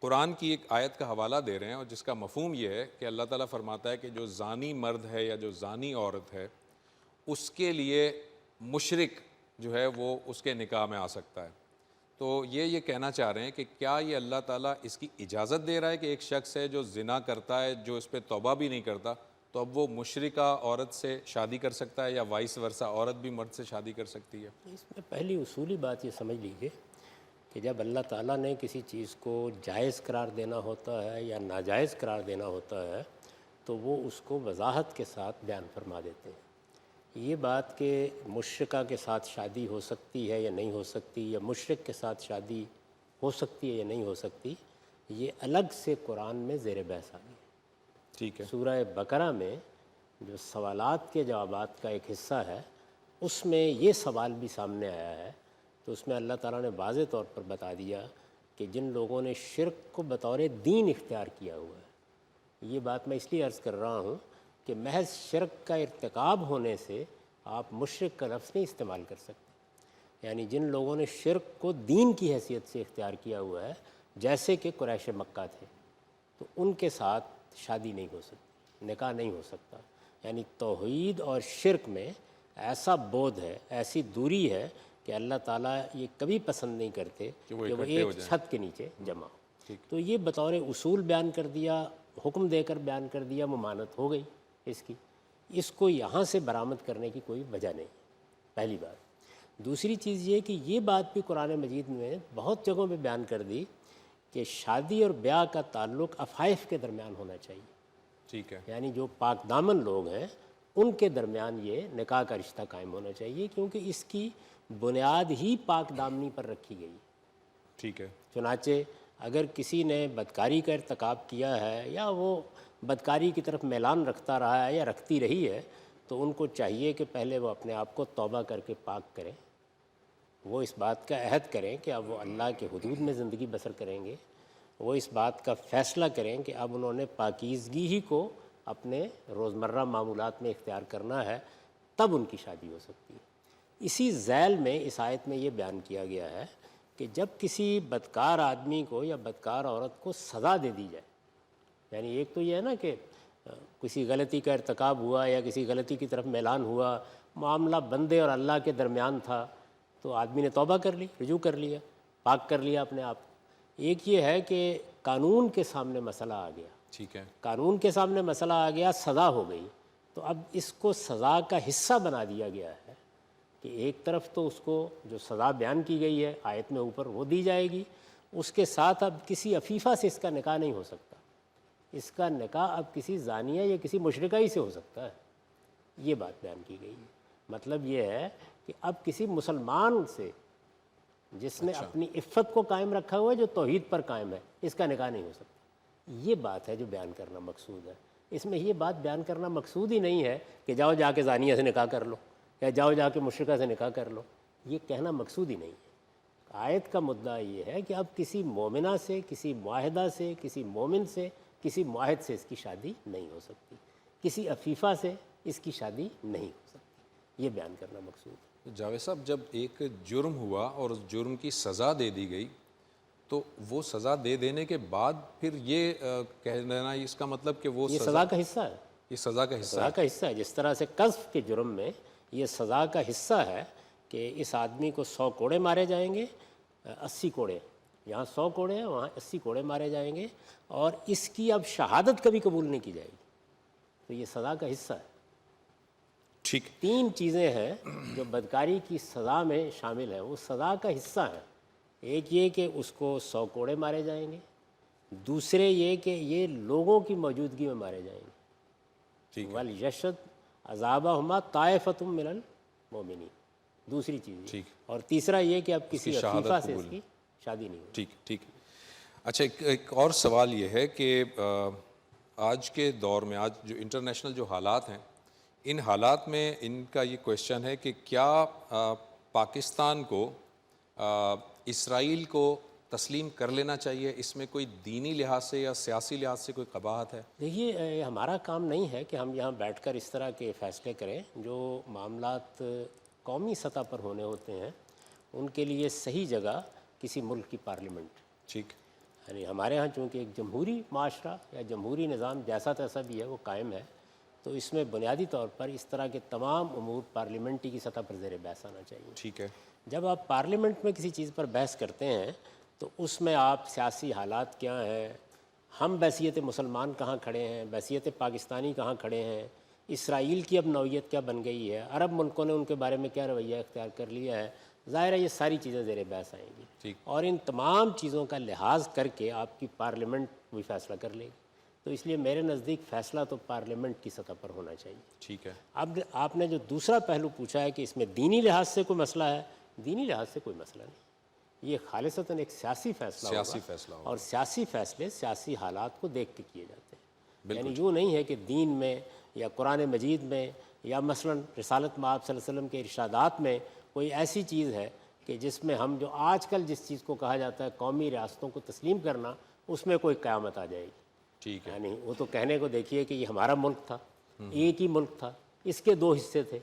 قرآن کی ایک آیت کا حوالہ دے رہے ہیں اور جس کا مفہوم یہ ہے کہ اللہ تعالیٰ فرماتا ہے کہ جو زانی مرد ہے یا جو زانی عورت ہے اس کے لیے مشرک جو ہے وہ اس کے نکاح میں آ سکتا ہے. تو یہ کہنا چاہ رہے ہیں کہ کیا یہ اللہ تعالیٰ اس کی اجازت دے رہا ہے کہ ایک شخص ہے جو زنا کرتا ہے, جو اس پہ توبہ بھی نہیں کرتا, تو اب وہ مشرکہ عورت سے شادی کر سکتا ہے یا وائس ورثہ عورت بھی مرد سے شادی کر سکتی ہے؟ اس میں پہلی اصولی بات یہ سمجھ لیجیے کہ جب اللہ تعالیٰ نے کسی چیز کو جائز قرار دینا ہوتا ہے یا ناجائز قرار دینا ہوتا ہے تو وہ اس کو وضاحت کے ساتھ بیان فرما دیتے ہیں. یہ بات کہ مشرکہ کے ساتھ شادی ہو سکتی ہے یا نہیں ہو سکتی, یا مشرک کے ساتھ شادی ہو سکتی ہے یا نہیں ہو سکتی, یہ الگ سے قرآن میں زیر بحث آ گئی. ٹھیک ہے. سورہ بقرہ میں جو سوالات کے جوابات کا ایک حصہ ہے اس میں یہ سوال بھی سامنے آیا ہے, تو اس میں اللہ تعالیٰ نے واضح طور پر بتا دیا کہ جن لوگوں نے شرک کو بطور دین اختیار کیا ہوا ہے. یہ بات میں اس لیے عرض کر رہا ہوں کہ محض شرک کا ارتکاب ہونے سے آپ مشرک کا لفظ نہیں استعمال کر سکتے. یعنی جن لوگوں نے شرک کو دین کی حیثیت سے اختیار کیا ہوا ہے, جیسے کہ قریش مکہ تھے, تو ان کے ساتھ شادی نہیں ہو سکتی, نکاح نہیں ہو سکتا. یعنی توحید اور شرک میں ایسا بودھ ہے, ایسی دوری ہے کہ اللہ تعالیٰ یہ کبھی پسند نہیں کرتے کہ وہ ایک چھت کے نیچے جمع ہو. تو یہ بطور اصول بیان کر دیا, حکم دے کر بیان کر دیا, ممانعت ہو گئی اس کی. اس کو یہاں سے برآمد کرنے کی کوئی وجہ نہیں, پہلی بات. دوسری چیز یہ کہ یہ بات بھی قرآن مجید میں بہت جگہوں پہ بیان کر دی کہ شادی اور بیاہ کا تعلق افائف کے درمیان ہونا چاہیے. ٹھیک ہے. یعنی جو پاک دامن لوگ ہیں ان کے درمیان یہ نکاح کا رشتہ قائم ہونا چاہیے, کیونکہ اس کی بنیاد ہی پاک دامنی پر رکھی گئی. ٹھیک ہے. چنانچہ اگر کسی نے بدکاری کا ارتکاب کیا ہے یا وہ بدکاری کی طرف میلان رکھتا رہا ہے یا رکھتی رہی ہے, تو ان کو چاہیے کہ پہلے وہ اپنے آپ کو توبہ کر کے پاک کریں. وہ اس بات کا عہد کریں کہ اب وہ اللہ کے حدود میں زندگی بسر کریں گے. وہ اس بات کا فیصلہ کریں کہ اب انہوں نے پاکیزگی ہی کو اپنے روزمرہ معمولات میں اختیار کرنا ہے, تب ان کی شادی ہو سکتی ہے. اسی ذیل میں اس آیت میں یہ بیان کیا گیا ہے کہ جب کسی بدکار آدمی کو یا بدکار عورت کو سزا دے دی جائے, یعنی ایک تو یہ ہے نا کہ کسی غلطی کا ارتکاب ہوا یا کسی غلطی کی طرف میلان ہوا, معاملہ بندے اور اللہ کے درمیان تھا, تو آدمی نے توبہ کر لی, رجوع کر لیا, پاک کر لیا اپنے آپ. ایک یہ ہے کہ قانون کے سامنے مسئلہ آ گیا. ٹھیک ہے. قانون کے سامنے مسئلہ آ گیا, سزا ہو گئی, تو اب اس کو سزا کا حصہ بنا دیا گیا ہے کہ ایک طرف تو اس کو جو سزا بیان کی گئی ہے آیت میں اوپر وہ دی جائے گی, اس کے ساتھ اب کسی عفیفہ سے اس کا نکاح نہیں ہو سکتا. اس کا نکاح اب کسی زانیہ یا کسی مشرکہ ہی سے ہو سکتا ہے. یہ بات بیان کی گئی ہے. مطلب یہ ہے کہ اب کسی مسلمان سے جس نے اپنی عفت کو قائم رکھا ہوا ہے, جو توحید پر قائم ہے, اس کا نکاح نہیں ہو سکتا. یہ بات ہے جو بیان کرنا مقصود ہے. اس میں یہ بات بیان کرنا مقصود ہی نہیں ہے کہ جاؤ جا کے زانیہ سے نکاح کر لو یا جاؤ جا کے مشرکہ سے نکاح کر لو. یہ کہنا مقصود ہی نہیں ہے. آیت کا مدعا یہ ہے کہ اب کسی مومنہ سے, کسی معاہدہ سے, کسی مومن سے, کسی معاہد سے اس کی شادی نہیں ہو سکتی, کسی عفیفہ سے اس کی شادی نہیں ہو سکتی. یہ بیان کرنا مقصود ہے. جاوید صاحب, جب ایک جرم ہوا اور اس جرم کی سزا دے دی گئی, تو وہ سزا دے دینے کے بعد پھر یہ کہہ دینا اس کا مطلب کہ وہ یہ سزا کا حصہ ہے. یہ سزا کا حصہ سزا کا حصہ ہے. جس طرح سے قذف کے جرم میں یہ سزا کا حصہ ہے کہ اس آدمی کو 100 کوڑے مارے جائیں گے, 80 کوڑے, یہاں 100 کوڑے ہیں وہاں 80 کوڑے مارے جائیں گے, اور اس کی اب شہادت کبھی قبول نہیں کی جائے گی. تو یہ سزا کا حصہ ہے. ٹھیک. 3 چیزیں ہیں جو بدکاری کی سزا میں شامل ہیں, وہ سزا کا حصہ ہیں. ایک یہ کہ اس کو 100 کوڑے مارے جائیں گے, دوسرے یہ کہ یہ لوگوں کی موجودگی میں مارے جائیں گے. ٹھیک. وَلْيَشْهَدْ عَذَابَهُمَا طَائِفَةٌ مِّنَ الْمُؤْمِنِينَ, دوسری چیز. ٹھیک. اور تیسرا یہ کہ اب کسی عفیفہ سے قبول. اس کی شادی نہیں ہوگی. ٹھیک. ٹھیک. اچھا, ایک اور سوال یہ ہے کہ آج کے دور میں, آج جو انٹرنیشنل جو حالات ہیں, ان حالات میں ان کا یہ کویشچن ہے کہ کیا پاکستان کو اسرائیل کو تسلیم کر لینا چاہیے؟ اس میں کوئی دینی لحاظ سے یا سیاسی لحاظ سے کوئی قباحت ہے؟ دیکھیے, ہمارا کام نہیں ہے کہ ہم یہاں بیٹھ کر اس طرح کے فیصلے کریں. جو معاملات قومی سطح پر ہونے ہوتے ہیں ان کے لیے صحیح جگہ کسی ملک کی پارلیمنٹ. ٹھیک. یعنی ہمارے ہاں چونکہ ایک جمہوری معاشرہ یا جمہوری نظام جیسا تیسا بھی ہے وہ قائم ہے، تو اس میں بنیادی طور پر اس طرح کے تمام امور پارلیمنٹی کی سطح پر زیر بحث آنا چاہیے۔ ٹھیک ہے۔ جب آپ پارلیمنٹ میں کسی چیز پر بحث کرتے ہیں تو اس میں آپ سیاسی حالات کیا ہیں، ہم بحیثیت مسلمان کہاں کھڑے ہیں، بحیثیت پاکستانی کہاں کھڑے ہیں، اسرائیل کی اب نوعیت کیا بن گئی ہے، عرب ملکوں نے ان کے بارے میں کیا رویہ اختیار کر لیا ہے، ظاہر ہے یہ ساری چیزیں زیر بحث آئیں گی، ٹھیک۔ اور ان تمام چیزوں کا لحاظ کر کے آپ کی پارلیمنٹ بھی فیصلہ کر لے گی۔ تو اس لیے میرے نزدیک فیصلہ تو پارلیمنٹ کی سطح پر ہونا چاہیے۔ ٹھیک ہے۔ اب آپ نے جو دوسرا پہلو پوچھا ہے کہ اس میں دینی لحاظ سے کوئی مسئلہ ہے، دینی لحاظ سے کوئی مسئلہ نہیں، یہ خالصتاً ایک سیاسی فیصلہ سیاسی ہوگا، فیصلہ ہوگا۔ اور سیاسی فیصلے سیاسی حالات کو دیکھ کے کیے جاتے ہیں۔ یعنی یوں نہیں ہے کہ دین میں یا قرآن مجید میں یا مثلاً رسالت مآب صلی اللہ علیہ وسلم کے ارشادات میں کوئی ایسی چیز ہے کہ جس میں ہم جو آج کل جس چیز کو کہا جاتا ہے قومی ریاستوں کو تسلیم کرنا، اس میں کوئی قیامت آ جائے گی۔ ٹھیک ہے۔ یعنی وہ تو کہنے کو دیکھیے کہ یہ ہمارا ملک تھا، ایک ہی ملک تھا، اس کے دو حصے تھے،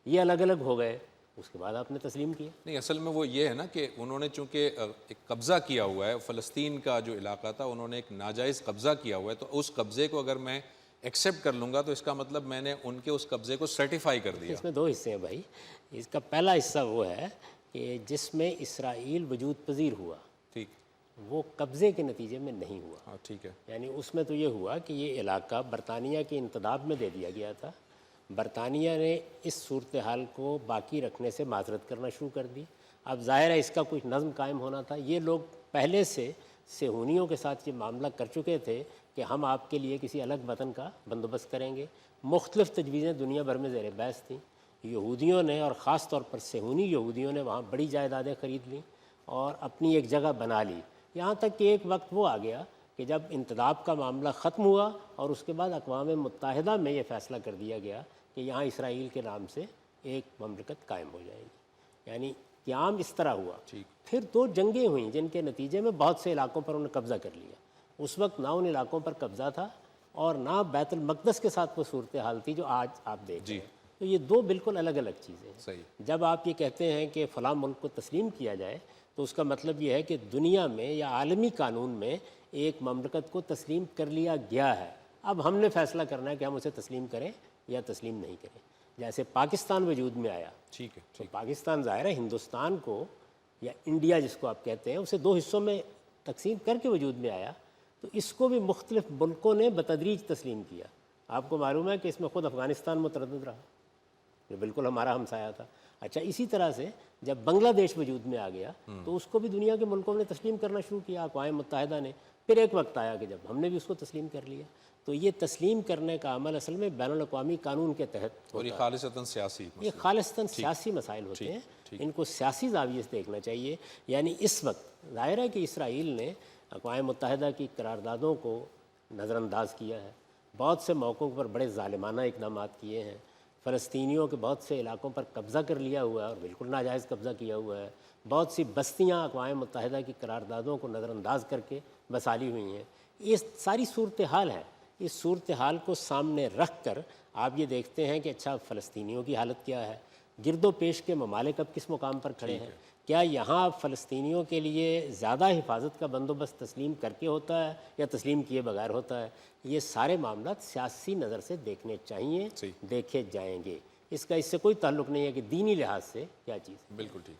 یہ الگ الگ ہو گئے، اس کے بعد آپ نے تسلیم کیا۔ نہیں، اصل میں وہ یہ ہے نا کہ انہوں نے چونکہ ایک قبضہ کیا ہوا ہے، فلسطین کا جو علاقہ تھا انہوں نے ایک ناجائز قبضہ کیا ہوا ہے، تو اس قبضے کو اگر میں ایکسیپٹ کر لوں گا تو اس کا مطلب میں نے ان کے اس قبضے کو سرٹیفائی کر دیا۔ اس میں دو حصے ہیں بھائی، اس کا پہلا حصہ وہ ہے کہ جس میں اسرائیل وجود پذیر ہوا، ٹھیک۔ وہ قبضے کے نتیجے میں نہیں ہوا۔ ہاں ٹھیک ہے۔ یعنی اس میں تو یہ ہوا کہ یہ علاقہ برطانیہ کے انتداب میں دے دیا گیا تھا، برطانیہ نے اس صورتحال کو باقی رکھنے سے معذرت کرنا شروع کر دی۔ اب ظاہر ہے اس کا کچھ نظم قائم ہونا تھا، یہ لوگ پہلے سے صہیونیوں کے ساتھ یہ معاملہ کر چکے تھے کہ ہم آپ کے لیے کسی الگ وطن کا بندوبست کریں گے۔ مختلف تجویزیں دنیا بھر میں زیر بحث تھیں، یہودیوں نے اور خاص طور پر صہیونی یہودیوں نے وہاں بڑی جائیدادیں خرید لیں اور اپنی ایک جگہ بنا لی، یہاں تک کہ ایک وقت وہ آ گیا کہ جب انتداب کا معاملہ ختم ہوا اور اس کے بعد اقوام متحدہ میں یہ فیصلہ کر دیا گیا کہ یہاں اسرائیل کے نام سے ایک مملکت قائم ہو جائے گی۔ یعنی قیام اس طرح ہوا۔ پھر دو جنگیں ہوئیں جن کے نتیجے میں بہت سے علاقوں پر انہوں نے قبضہ کر لیا۔ اس وقت نہ ان علاقوں پر قبضہ تھا اور نہ بیت المقدس کے ساتھ وہ صورتحال تھی جو آج آپ دیکھ رہے ہیں۔ تو یہ دو بالکل الگ الگ چیزیں ہیں۔ صحیح۔ جب آپ یہ کہتے ہیں کہ فلاں ملک کو تسلیم کیا جائے تو اس کا مطلب یہ ہے کہ دنیا میں یا عالمی قانون میں ایک مملکت کو تسلیم کر لیا گیا ہے، اب ہم نے فیصلہ کرنا ہے کہ ہم اسے تسلیم کریں یا تسلیم نہیں کریں۔ جیسے پاکستان وجود میں آیا، ٹھیک ہے۔ تو پاکستان ظاہر ہے ہندوستان کو یا انڈیا جس کو آپ کہتے ہیں اسے دو حصوں میں تقسیم کر کے وجود میں آیا، تو اس کو بھی مختلف ملکوں نے بتدریج تسلیم کیا۔ آپ کو معلوم ہے کہ اس میں خود افغانستان متردد رہا، یہ بالکل ہمارا ہمسایہ تھا۔ اچھا، اسی طرح سے جب بنگلہ دیش وجود میں آ گیا تو اس کو بھی دنیا کے ملکوں نے تسلیم کرنا شروع کیا، اقوام متحدہ نے۔ پھر ایک وقت آیا کہ جب ہم نے بھی اس کو تسلیم کر لیا۔ تو یہ تسلیم کرنے کا عمل اصل میں بین الاقوامی قانون کے تحت اور یہ خالصتاً سیاسی یہ خالصتاً سیاسی مسائل ہوتے ہیں، ان کو سیاسی زاویے سے دیکھنا چاہیے۔ یعنی اس وقت ظاہر ہے کہ اسرائیل نے اقوام متحدہ کی قراردادوں کو نظر انداز کیا ہے، بہت سے موقعوں پر بڑے ظالمانہ اقدامات کیے ہیں، فلسطینیوں کے بہت سے علاقوں پر قبضہ کر لیا ہوا ہے اور بالکل ناجائز قبضہ کیا ہوا ہے، بہت سی بستیاں اقوام متحدہ کی قراردادوں کو نظر انداز کر کے بسالی ہوئی ہیں۔ یہ ساری صورتحال ہے، اس صورتحال کو سامنے رکھ کر آپ یہ دیکھتے ہیں کہ اچھا فلسطینیوں کی حالت کیا ہے، گرد و پیش کے ممالک اب کس مقام پر کھڑے ہیں، کیا یہاں فلسطینیوں کے لیے زیادہ حفاظت کا بندوبست تسلیم کر کے ہوتا ہے یا تسلیم کیے بغیر ہوتا ہے؟ یہ سارے معاملات سیاسی نظر سے دیکھنے چاہیے، دیکھے جائیں گے۔ اس کا اس سے کوئی تعلق نہیں ہے کہ دینی لحاظ سے کیا چیز ہے۔ بالکل ٹھیک۔